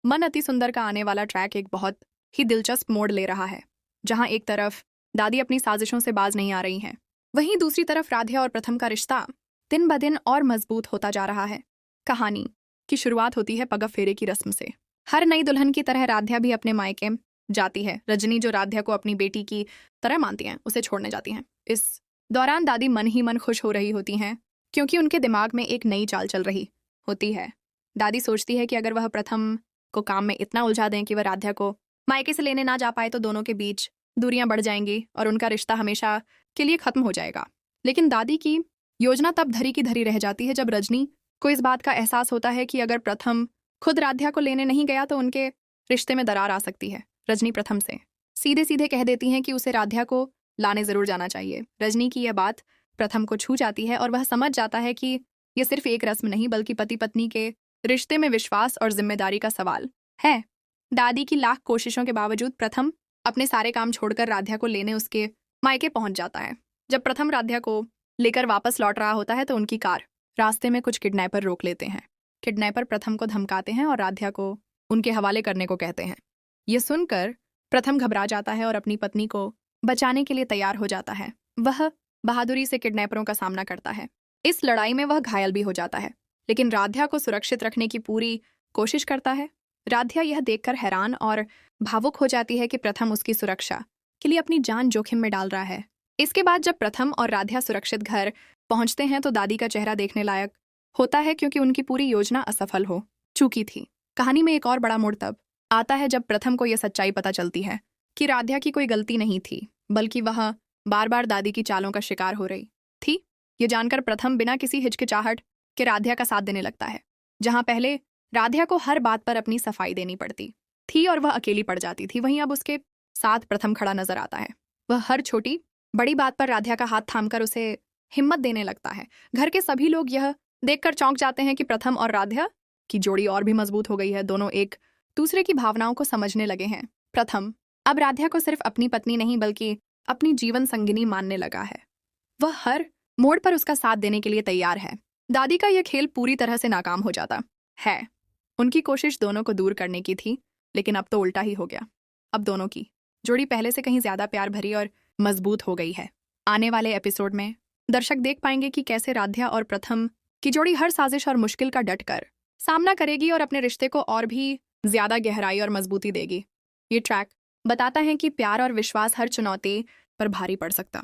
मन अति सुंदर का आने वाला ट्रैक एक बहुत ही दिलचस्प मोड़ ले रहा है, जहां एक तरफ दादी अपनी साजिशों से बाज नहीं आ रही हैं, वहीं दूसरी तरफ राध्या और प्रथम का रिश्ता दिन ब दिन और मजबूत होता जा रहा है। कहानी की शुरुआत होती है पगफ फेरे की रस्म से। हर नई दुल्हन की तरह राध्या भी अपने मायके जाती है। रजनी, जो राध्या को अपनी बेटी की तरह मानती हैं, उसे छोड़ने जाती हैं। इस दौरान दादी मन ही मन खुश हो रही होती हैं, क्योंकि उनके दिमाग में एक नई चाल चल रही होती है। दादी सोचती है कि अगर वह प्रथम को काम में इतना उलझा दें कि वह राध्या को मायके से लेने ना जा पाए, तो दोनों के बीच दूरियां बढ़ जाएंगी और उनका रिश्ता हमेशा के लिए खत्म हो जाएगा। लेकिन दादी की योजना तब धरी की धरी रह जाती है, जब रजनी को इस बात का एहसास होता है कि अगर प्रथम खुद राध्या को लेने नहीं गया तो उनके रिश्ते में दरार आ सकती है। रजनी प्रथम से सीधे सीधे कह देती हैं कि उसे राध्या को लाने जरूर जाना चाहिए। रजनी की यह बात प्रथम को छू जाती है और वह समझ जाता है कि यह सिर्फ एक रस्म नहीं, बल्कि पति पत्नी के रिश्ते में विश्वास और जिम्मेदारी का सवाल है। दादी की लाख कोशिशों के बावजूद प्रथम अपने सारे काम छोड़कर राध्या को लेने उसके मायके पहुंच जाता है। जब प्रथम राध्या को लेकर वापस लौट रहा होता है, तो उनकी कार रास्ते में कुछ किडनैपर रोक लेते हैं। किडनैपर प्रथम को धमकाते हैं और राध्या को उनके हवाले करने को कहते हैं। यह सुनकर प्रथम घबरा जाता है और अपनी पत्नी को बचाने के लिए तैयार हो जाता है। वह बहादुरी से किडनैपरों का सामना करता है। इस लड़ाई में वह घायल भी हो जाता है, लेकिन राध्या को सुरक्षित रखने की पूरी कोशिश करता है। राध्या यह देखकर हैरान और भावुक हो जाती है कि प्रथम उसकी सुरक्षा के लिए अपनी जान जोखिम में डाल रहा है। इसके बाद जब प्रथम और राध्या सुरक्षित घर पहुंचते हैं, तो दादी का चेहरा देखने लायक होता है, क्योंकि उनकी पूरी योजना असफल हो चुकी थी। कहानी में एक और बड़ा मोड़ तब आता है जब प्रथम को यह सच्चाई पता चलती है कि राध्या की कोई गलती नहीं थी, बल्कि वह बार बार दादी की चालों का शिकार हो रही थी। ये जानकर प्रथम बिना किसी हिचकिचाहट के राध्या का साथ देने लगता है। जहां पहले राध्या को हर बात पर अपनी सफाई देनी पड़ती थी और वह अकेली पड़ जाती थी, वहीं अब उसके साथ प्रथम खड़ा नजर आता है। वह हर छोटी बड़ी बात पर राध्या का हाथ थामकर उसे हिम्मत देने लगता है। घर के सभी लोग यह देखकर चौंक जाते हैं कि प्रथम और राध्या की जोड़ी और भी मजबूत हो गई है। दोनों एक दूसरे की भावनाओं को समझने लगे हैं। प्रथम अब राध्या को सिर्फ अपनी पत्नी नहीं, बल्कि अपनी जीवन संगिनी मानने लगा है। वह हर मोड़ पर उसका साथ देने के लिए तैयार है। दादी का यह खेल पूरी तरह से नाकाम हो जाता है। उनकी कोशिश दोनों को दूर करने की थी, लेकिन अब तो उल्टा ही हो गया। अब दोनों की जोड़ी पहले से कहीं ज्यादा प्यार भरी और मजबूत हो गई है। आने वाले एपिसोड में दर्शक देख पाएंगे कि कैसे राध्या और प्रथम की जोड़ी हर साजिश और मुश्किल का डटकर सामना करेगी और अपने रिश्ते को और भी ज्यादा गहराई और मजबूती देगी। ये ट्रैक बताता है कि प्यार और विश्वास हर चुनौती पर भारी पड़ सकता